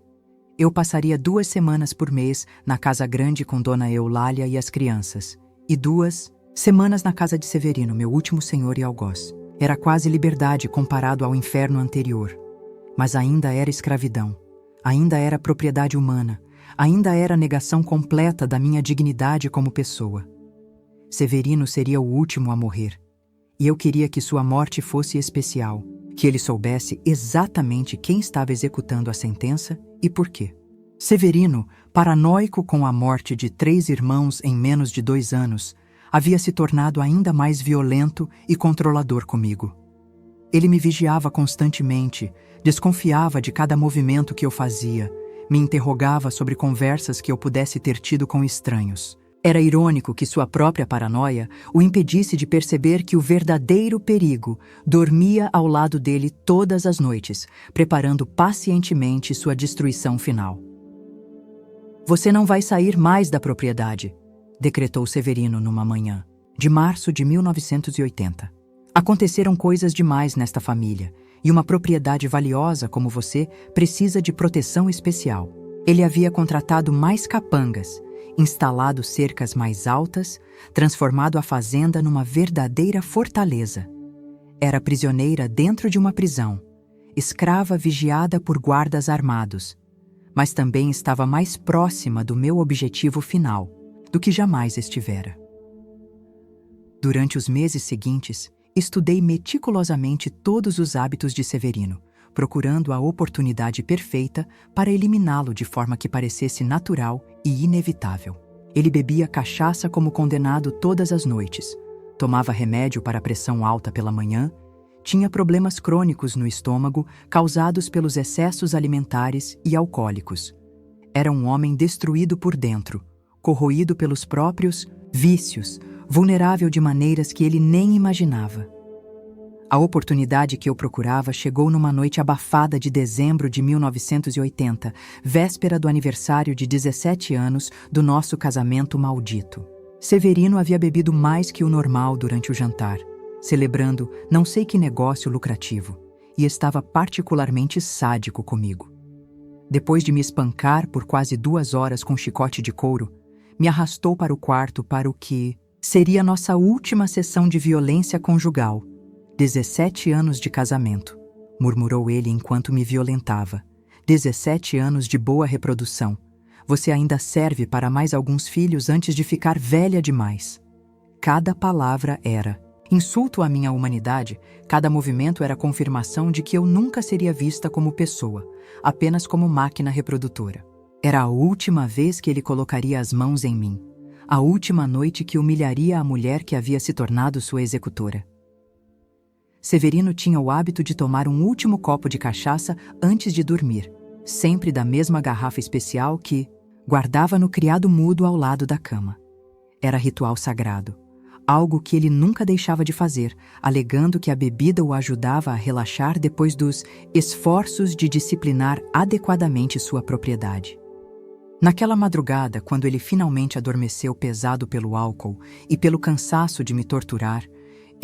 Speaker 1: Eu passaria 2 semanas por mês na casa grande com Dona Eulália e as crianças, e 2 semanas na casa de Severino, meu último senhor e algoz. Era quase liberdade comparado ao inferno anterior. Mas ainda era escravidão, ainda era propriedade humana, ainda era negação completa da minha dignidade como pessoa. Severino seria o último a morrer, e eu queria que sua morte fosse especial, que ele soubesse exatamente quem estava executando a sentença e por quê. Severino, paranoico com a morte de 3 irmãos em menos de 2 anos, havia se tornado ainda mais violento e controlador comigo. Ele me vigiava constantemente, desconfiava de cada movimento que eu fazia, me interrogava sobre conversas que eu pudesse ter tido com estranhos. Era irônico que sua própria paranoia o impedisse de perceber que o verdadeiro perigo dormia ao lado dele todas as noites, preparando pacientemente sua destruição final. "Você não vai sair mais da propriedade", decretou Severino numa manhã de março de 1980. "Aconteceram coisas demais nesta família, e uma propriedade valiosa como você precisa de proteção especial." Ele havia contratado mais capangas, instalado cercas mais altas, transformado a fazenda numa verdadeira fortaleza. Era prisioneira dentro de uma prisão, escrava vigiada por guardas armados, mas também estava mais próxima do meu objetivo final do que jamais estivera. Durante os meses seguintes, estudei meticulosamente todos os hábitos de Severino, procurando a oportunidade perfeita para eliminá-lo de forma que parecesse natural e inevitável. Ele bebia cachaça como condenado todas as noites, tomava remédio para a pressão alta pela manhã, tinha problemas crônicos no estômago causados pelos excessos alimentares e alcoólicos. Era um homem destruído por dentro, corroído pelos próprios vícios, vulnerável de maneiras que ele nem imaginava. A oportunidade que eu procurava chegou numa noite abafada de dezembro de 1980, véspera do aniversário de 17 anos do nosso casamento maldito. Severino havia bebido mais que o normal durante o jantar, celebrando não sei que negócio lucrativo, e estava particularmente sádico comigo. Depois de me espancar por quase 2 horas com chicote de couro, me arrastou para o quarto para o que seria nossa última sessão de violência conjugal. 17 anos de casamento, murmurou ele enquanto me violentava. 17 anos de boa reprodução. Você ainda serve para mais alguns filhos antes de ficar velha demais. Cada palavra era insulto à minha humanidade, cada movimento era confirmação de que eu nunca seria vista como pessoa, apenas como máquina reprodutora. Era a última vez que ele colocaria as mãos em mim, a última noite que humilharia a mulher que havia se tornado sua executora. Severino tinha o hábito de tomar um último copo de cachaça antes de dormir, sempre da mesma garrafa especial que guardava no criado mudo ao lado da cama. Era ritual sagrado, algo que ele nunca deixava de fazer, alegando que a bebida o ajudava a relaxar depois dos esforços de disciplinar adequadamente sua propriedade. Naquela madrugada, quando ele finalmente adormeceu pesado pelo álcool e pelo cansaço de me torturar,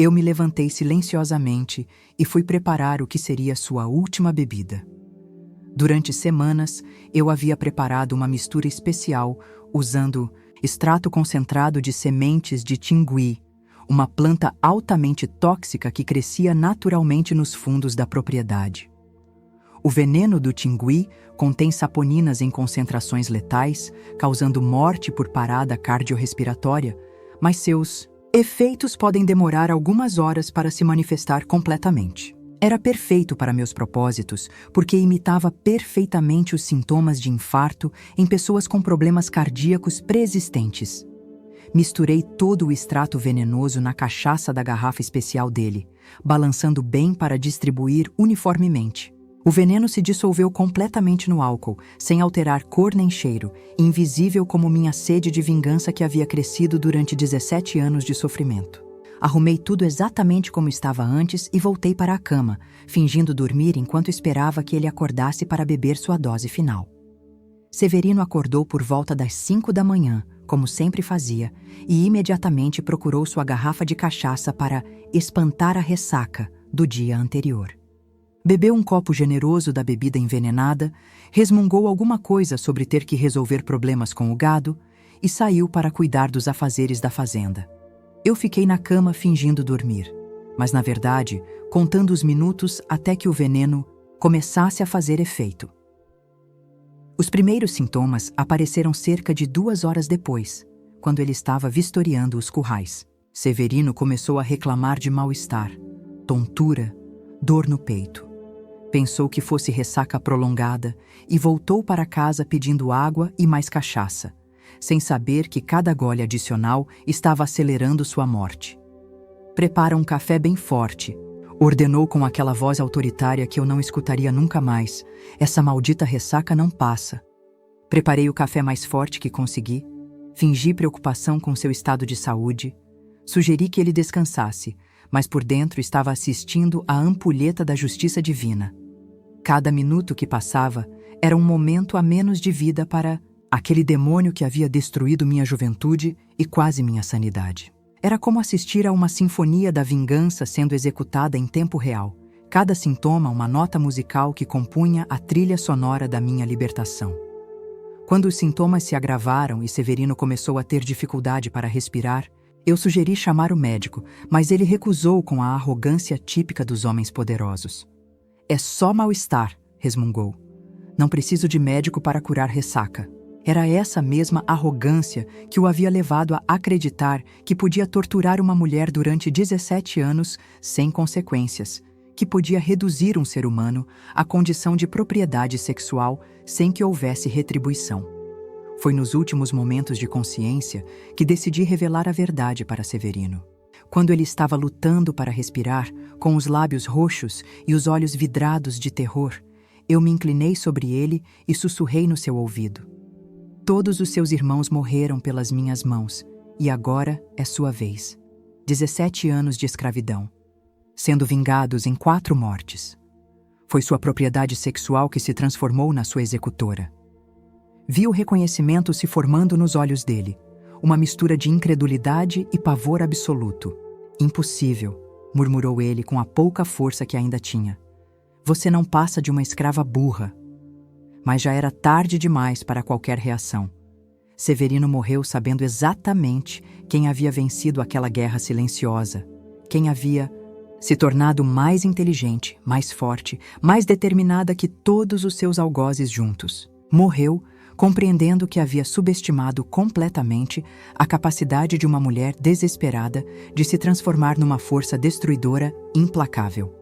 Speaker 1: eu me levantei silenciosamente e fui preparar o que seria sua última bebida. Durante semanas, eu havia preparado uma mistura especial usando extrato concentrado de sementes de tingui, uma planta altamente tóxica que crescia naturalmente nos fundos da propriedade. O veneno do tingui contém saponinas em concentrações letais, causando morte por parada cardiorrespiratória, mas seus efeitos podem demorar algumas horas para se manifestar completamente. Era perfeito para meus propósitos, porque imitava perfeitamente os sintomas de infarto em pessoas com problemas cardíacos pré-existentes. Misturei todo o extrato venenoso na cachaça da garrafa especial dele, balançando bem para distribuir uniformemente. O veneno se dissolveu completamente no álcool, sem alterar cor nem cheiro, invisível como minha sede de vingança que havia crescido durante 17 anos de sofrimento. Arrumei tudo exatamente como estava antes e voltei para a cama, fingindo dormir enquanto esperava que ele acordasse para beber sua dose final. Severino acordou por volta das 5 da manhã, como sempre fazia, e imediatamente procurou sua garrafa de cachaça para espantar a ressaca do dia anterior. Bebeu um copo generoso da bebida envenenada, resmungou alguma coisa sobre ter que resolver problemas com o gado e saiu para cuidar dos afazeres da fazenda. Eu fiquei na cama fingindo dormir, mas na verdade, contando os minutos até que o veneno começasse a fazer efeito. Os primeiros sintomas apareceram cerca de 2 horas depois, quando ele estava vistoriando os currais. Severino começou a reclamar de mal-estar, tontura, dor no peito. Pensou que fosse ressaca prolongada e voltou para casa pedindo água e mais cachaça, sem saber que cada gole adicional estava acelerando sua morte. "Prepara um café bem forte", ordenou com aquela voz autoritária que eu não escutaria nunca mais. "Essa maldita ressaca não passa." Preparei o café mais forte que consegui, fingi preocupação com seu estado de saúde, sugeri que ele descansasse, mas por dentro estava assistindo à ampulheta da justiça divina. Cada minuto que passava era um momento a menos de vida para aquele demônio que havia destruído minha juventude e quase minha sanidade. Era como assistir a uma sinfonia da vingança sendo executada em tempo real. Cada sintoma uma nota musical que compunha a trilha sonora da minha libertação. Quando os sintomas se agravaram e Severino começou a ter dificuldade para respirar, eu sugeri chamar o médico, mas ele recusou com a arrogância típica dos homens poderosos. "É só mal-estar", resmungou. "Não preciso de médico para curar ressaca." Era essa mesma arrogância que o havia levado a acreditar que podia torturar uma mulher durante 17 anos sem consequências, que podia reduzir um ser humano à condição de propriedade sexual sem que houvesse retribuição. Foi nos últimos momentos de consciência que decidi revelar a verdade para Severino. Quando ele estava lutando para respirar, com os lábios roxos e os olhos vidrados de terror, eu me inclinei sobre ele e sussurrei no seu ouvido: "Todos os seus irmãos morreram pelas minhas mãos, e agora é sua vez. 17 anos de escravidão, sendo vingados em 4 mortes. Foi sua propriedade sexual que se transformou na sua executora." Vi o reconhecimento se formando nos olhos dele, uma mistura de incredulidade e pavor absoluto. "Impossível", murmurou ele com a pouca força que ainda tinha. "Você não passa de uma escrava burra." Mas já era tarde demais para qualquer reação. Severino morreu sabendo exatamente quem havia vencido aquela guerra silenciosa, quem havia se tornado mais inteligente, mais forte, mais determinada que todos os seus algozes juntos. Morreu compreendendo que havia subestimado completamente a capacidade de uma mulher desesperada de se transformar numa força destruidora implacável.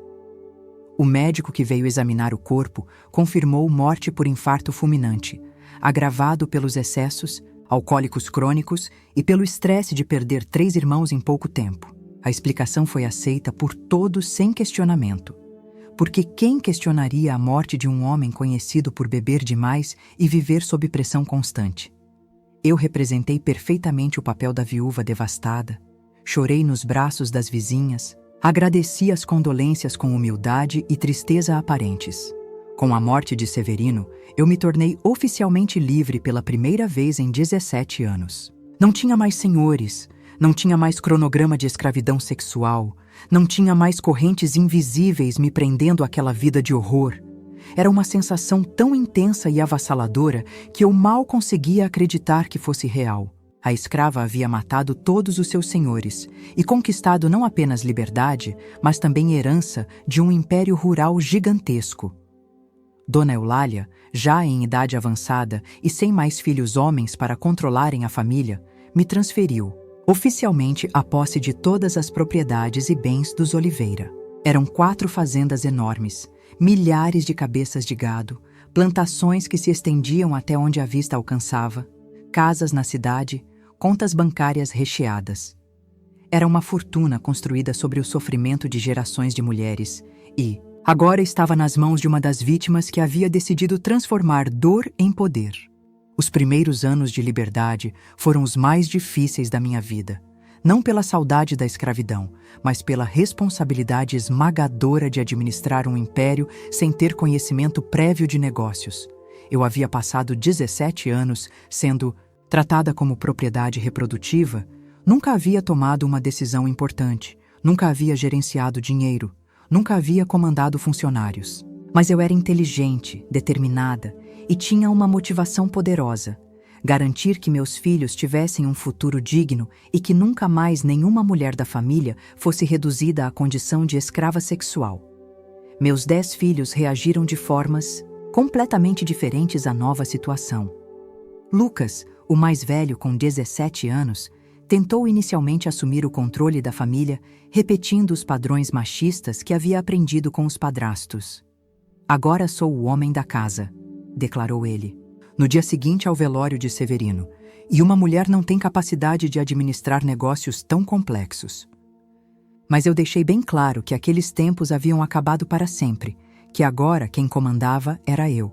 Speaker 1: O médico que veio examinar o corpo confirmou morte por infarto fulminante, agravado pelos excessos, alcoólicos crônicos e pelo estresse de perder 3 irmãos em pouco tempo. A explicação foi aceita por todos sem questionamento. Porque quem questionaria a morte de um homem conhecido por beber demais e viver sob pressão constante? Eu representei perfeitamente o papel da viúva devastada, chorei nos braços das vizinhas, agradeci as condolências com humildade e tristeza aparentes. Com a morte de Severino, eu me tornei oficialmente livre pela primeira vez em 17 anos. Não tinha mais senhores, não tinha mais cronograma de escravidão sexual, não tinha mais correntes invisíveis me prendendo àquela vida de horror. Era uma sensação tão intensa e avassaladora que eu mal conseguia acreditar que fosse real. A escrava havia matado todos os seus senhores e conquistado não apenas liberdade, mas também herança de um império rural gigantesco. Dona Eulália, já em idade avançada e sem mais filhos homens para controlarem a família, me transferiu oficialmente a posse de todas as propriedades e bens dos Oliveira. Eram 4 fazendas enormes, milhares de cabeças de gado, plantações que se estendiam até onde a vista alcançava, casas na cidade, contas bancárias recheadas. Era uma fortuna construída sobre o sofrimento de gerações de mulheres e, agora estava nas mãos de uma das vítimas que havia decidido transformar dor em poder. Os primeiros anos de liberdade foram os mais difíceis da minha vida. Não pela saudade da escravidão, mas pela responsabilidade esmagadora de administrar um império sem ter conhecimento prévio de negócios. Eu havia passado 17 anos sendo tratada como propriedade reprodutiva, nunca havia tomado uma decisão importante, nunca havia gerenciado dinheiro, nunca havia comandado funcionários. Mas eu era inteligente, determinada e tinha uma motivação poderosa: garantir que meus filhos tivessem um futuro digno e que nunca mais nenhuma mulher da família fosse reduzida à condição de escrava sexual. Meus 10 filhos reagiram de formas completamente diferentes à nova situação. Lucas, o mais velho com 17 anos, tentou inicialmente assumir o controle da família, repetindo os padrões machistas que havia aprendido com os padrastos. "Agora sou o homem da casa", declarou ele, no dia seguinte ao velório de Severino, "e uma mulher não tem capacidade de administrar negócios tão complexos." Mas eu deixei bem claro que aqueles tempos haviam acabado para sempre, que agora quem comandava era eu,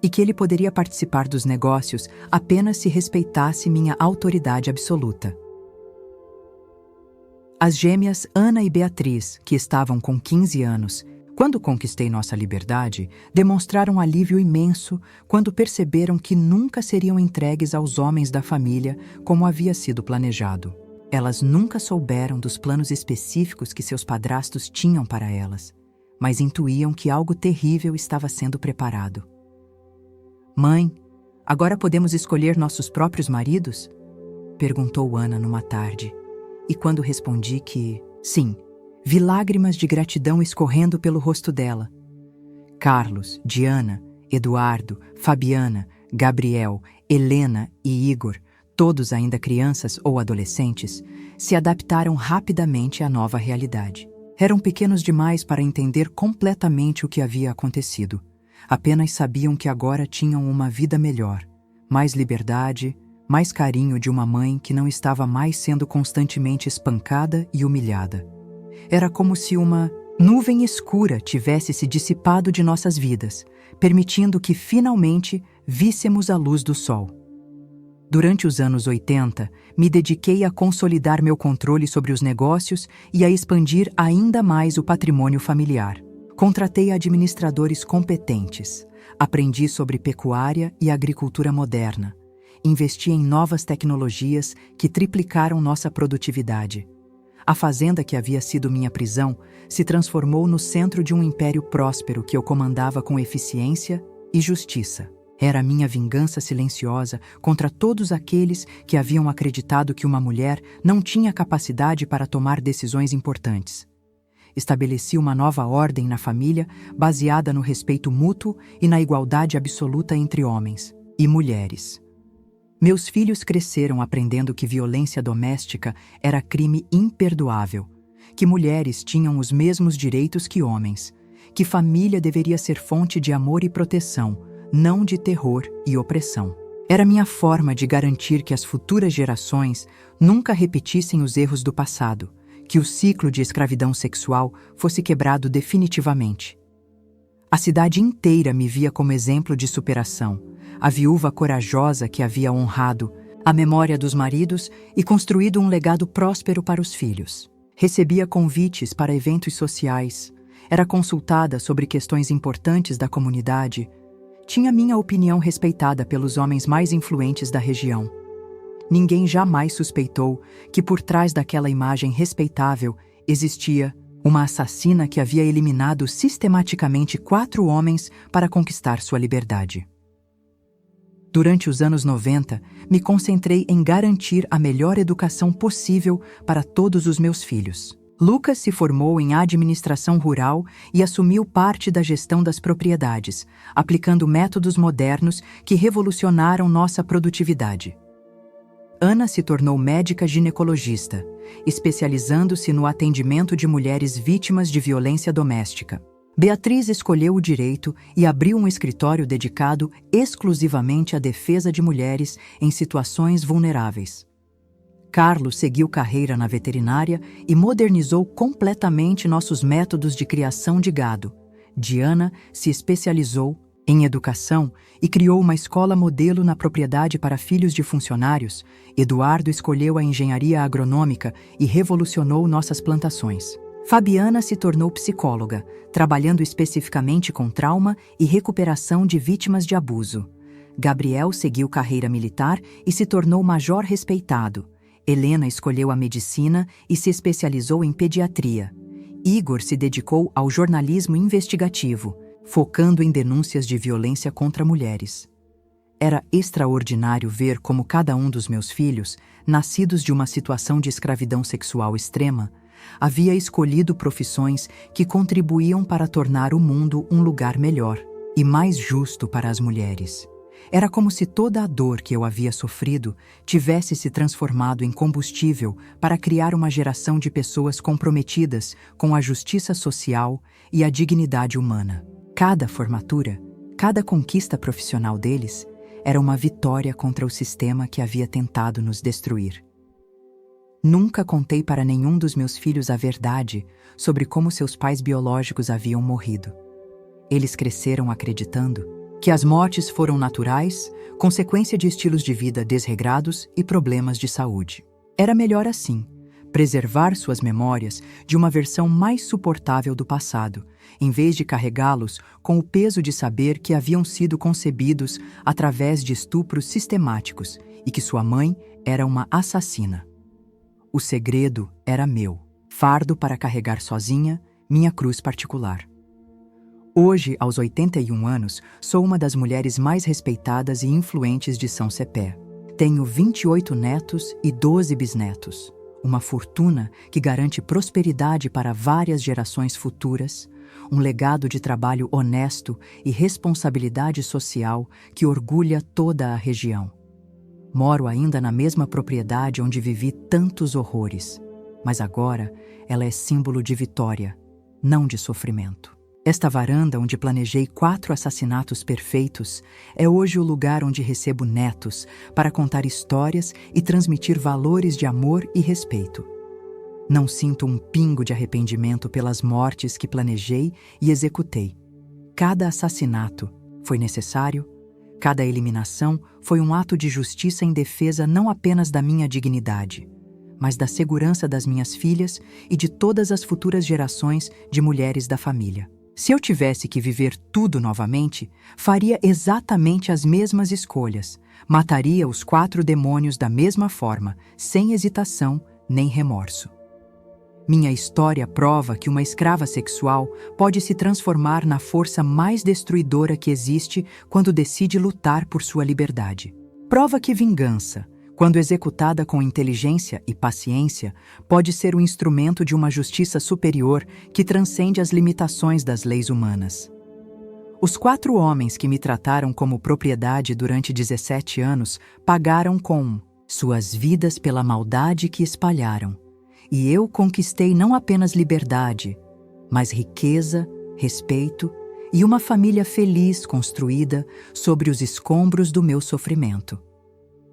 Speaker 1: e que ele poderia participar dos negócios apenas se respeitasse minha autoridade absoluta. As gêmeas Ana e Beatriz, que estavam com 15 anos, quando conquistei nossa liberdade, demonstraram alívio imenso quando perceberam que nunca seriam entregues aos homens da família como havia sido planejado. Elas nunca souberam dos planos específicos que seus padrastos tinham para elas, mas intuíam que algo terrível estava sendo preparado. "Mãe, agora podemos escolher nossos próprios maridos?" perguntou Ana numa tarde. E quando respondi que sim, vi lágrimas de gratidão escorrendo pelo rosto dela. Carlos, Diana, Eduardo, Fabiana, Gabriel, Helena e Igor, todos ainda crianças ou adolescentes, se adaptaram rapidamente à nova realidade. Eram pequenos demais para entender completamente o que havia acontecido. Apenas sabiam que agora tinham uma vida melhor, mais liberdade, mais carinho de uma mãe que não estava mais sendo constantemente espancada e humilhada. Era como se uma nuvem escura tivesse se dissipado de nossas vidas, permitindo que finalmente víssemos a luz do sol. Durante os anos 80, me dediquei a consolidar meu controle sobre os negócios e a expandir ainda mais o patrimônio familiar. Contratei administradores competentes, aprendi sobre pecuária e agricultura moderna, investi em novas tecnologias que triplicaram nossa produtividade. A fazenda que havia sido minha prisão se transformou no centro de um império próspero que eu comandava com eficiência e justiça. Era a minha vingança silenciosa contra todos aqueles que haviam acreditado que uma mulher não tinha capacidade para tomar decisões importantes. Estabeleci uma nova ordem na família baseada no respeito mútuo e na igualdade absoluta entre homens e mulheres. Meus filhos cresceram aprendendo que violência doméstica era crime imperdoável, que mulheres tinham os mesmos direitos que homens, que família deveria ser fonte de amor e proteção, não de terror e opressão. Era minha forma de garantir que as futuras gerações nunca repetissem os erros do passado, que o ciclo de escravidão sexual fosse quebrado definitivamente. A cidade inteira me via como exemplo de superação, a viúva corajosa que havia honrado a memória dos maridos e construído um legado próspero para os filhos. Recebia convites para eventos sociais, era consultada sobre questões importantes da comunidade, tinha minha opinião respeitada pelos homens mais influentes da região. Ninguém jamais suspeitou que por trás daquela imagem respeitável existia uma assassina que havia eliminado sistematicamente 4 homens para conquistar sua liberdade. Durante os anos 90, me concentrei em garantir a melhor educação possível para todos os meus filhos. Lucas se formou em administração rural e assumiu parte da gestão das propriedades, aplicando métodos modernos que revolucionaram nossa produtividade. Ana se tornou médica ginecologista, especializando-se no atendimento de mulheres vítimas de violência doméstica. Beatriz escolheu o direito e abriu um escritório dedicado exclusivamente à defesa de mulheres em situações vulneráveis. Carlos seguiu carreira na veterinária e modernizou completamente nossos métodos de criação de gado. Diana se especializou em educação e criou uma escola modelo na propriedade para filhos de funcionários, Eduardo escolheu a engenharia agronômica e revolucionou nossas plantações. Fabiana se tornou psicóloga, trabalhando especificamente com trauma e recuperação de vítimas de abuso. Gabriel seguiu carreira militar e se tornou major respeitado. Helena escolheu a medicina e se especializou em pediatria. Igor se dedicou ao jornalismo investigativo, focando em denúncias de violência contra mulheres. Era extraordinário ver como cada um dos meus filhos, nascidos de uma situação de escravidão sexual extrema, havia escolhido profissões que contribuíam para tornar o mundo um lugar melhor e mais justo para as mulheres. Era como se toda a dor que eu havia sofrido tivesse se transformado em combustível para criar uma geração de pessoas comprometidas com a justiça social e a dignidade humana. Cada formatura, cada conquista profissional deles, era uma vitória contra o sistema que havia tentado nos destruir. Nunca contei para nenhum dos meus filhos a verdade sobre como seus pais biológicos haviam morrido. Eles cresceram acreditando que as mortes foram naturais, consequência de estilos de vida desregrados e problemas de saúde. Era melhor assim, preservar suas memórias de uma versão mais suportável do passado, em vez de carregá-los com o peso de saber que haviam sido concebidos através de estupros sistemáticos e que sua mãe era uma assassina. O segredo era meu, fardo para carregar sozinha, minha cruz particular. Hoje, aos 81 anos, sou uma das mulheres mais respeitadas e influentes de São Cepé. Tenho 28 netos e 12 bisnetos. Uma fortuna que garante prosperidade para várias gerações futuras, um legado de trabalho honesto e responsabilidade social que orgulha toda a região. Moro ainda na mesma propriedade onde vivi tantos horrores, mas agora ela é símbolo de vitória, não de sofrimento. Esta varanda onde planejei 4 assassinatos perfeitos é hoje o lugar onde recebo netos para contar histórias e transmitir valores de amor e respeito. Não sinto um pingo de arrependimento pelas mortes que planejei e executei. Cada assassinato foi necessário, cada eliminação foi um ato de justiça em defesa não apenas da minha dignidade, mas da segurança das minhas filhas e de todas as futuras gerações de mulheres da família. Se eu tivesse que viver tudo novamente, faria exatamente as mesmas escolhas. Mataria os 4 demônios da mesma forma, sem hesitação nem remorso. Minha história prova que uma escrava sexual pode se transformar na força mais destruidora que existe quando decide lutar por sua liberdade. Prova que vingança, quando executada com inteligência e paciência, pode ser o instrumento de uma justiça superior que transcende as limitações das leis humanas. Os 4 homens que me trataram como propriedade durante 17 anos pagaram com suas vidas pela maldade que espalharam. E eu conquistei não apenas liberdade, mas riqueza, respeito e uma família feliz construída sobre os escombros do meu sofrimento.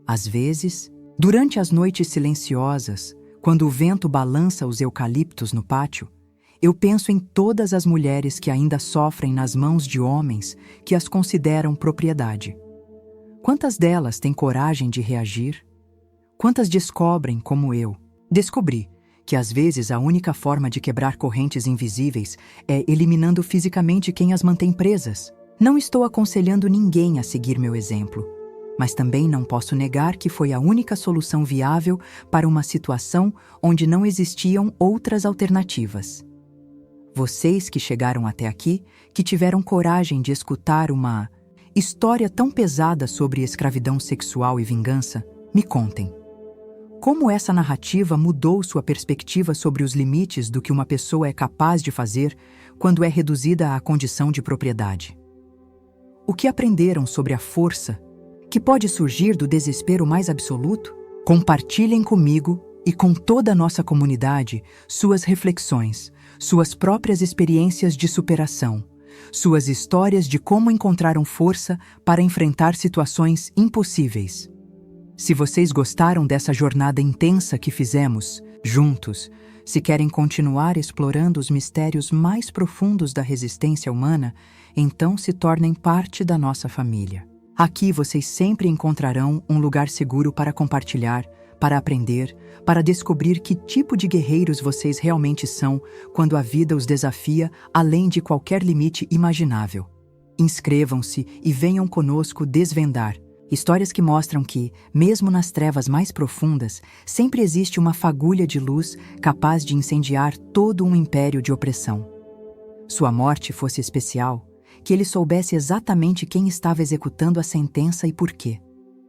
Speaker 1: Às vezes, durante as noites silenciosas, quando o vento balança os eucaliptos no pátio, eu penso em todas as mulheres que ainda sofrem nas mãos de homens que as consideram propriedade. Quantas delas têm coragem de reagir? Quantas descobrem, como eu, descobri que às vezes a única forma de quebrar correntes invisíveis é eliminando fisicamente quem as mantém presas? Não estou aconselhando ninguém a seguir meu exemplo, mas também não posso negar que foi a única solução viável para uma situação onde não existiam outras alternativas. Vocês que chegaram até aqui, que tiveram coragem de escutar uma história tão pesada sobre escravidão sexual e vingança, me contem. Como essa narrativa mudou sua perspectiva sobre os limites do que uma pessoa é capaz de fazer quando é reduzida à condição de propriedade? O que aprenderam sobre a força que pode surgir do desespero mais absoluto? Compartilhem comigo e com toda a nossa comunidade suas reflexões, suas próprias experiências de superação, suas histórias de como encontraram força para enfrentar situações impossíveis. Se vocês gostaram dessa jornada intensa que fizemos juntos, se querem continuar explorando os mistérios mais profundos da resistência humana, então se tornem parte da nossa família. Aqui vocês sempre encontrarão um lugar seguro para compartilhar, para aprender, para descobrir que tipo de guerreiros vocês realmente são quando a vida os desafia além de qualquer limite imaginável. Inscrevam-se e venham conosco desvendar histórias que mostram que, mesmo nas trevas mais profundas, sempre existe uma fagulha de luz capaz de incendiar todo um império de opressão. Sua morte fosse especial, que ele soubesse exatamente quem estava executando a sentença e por quê.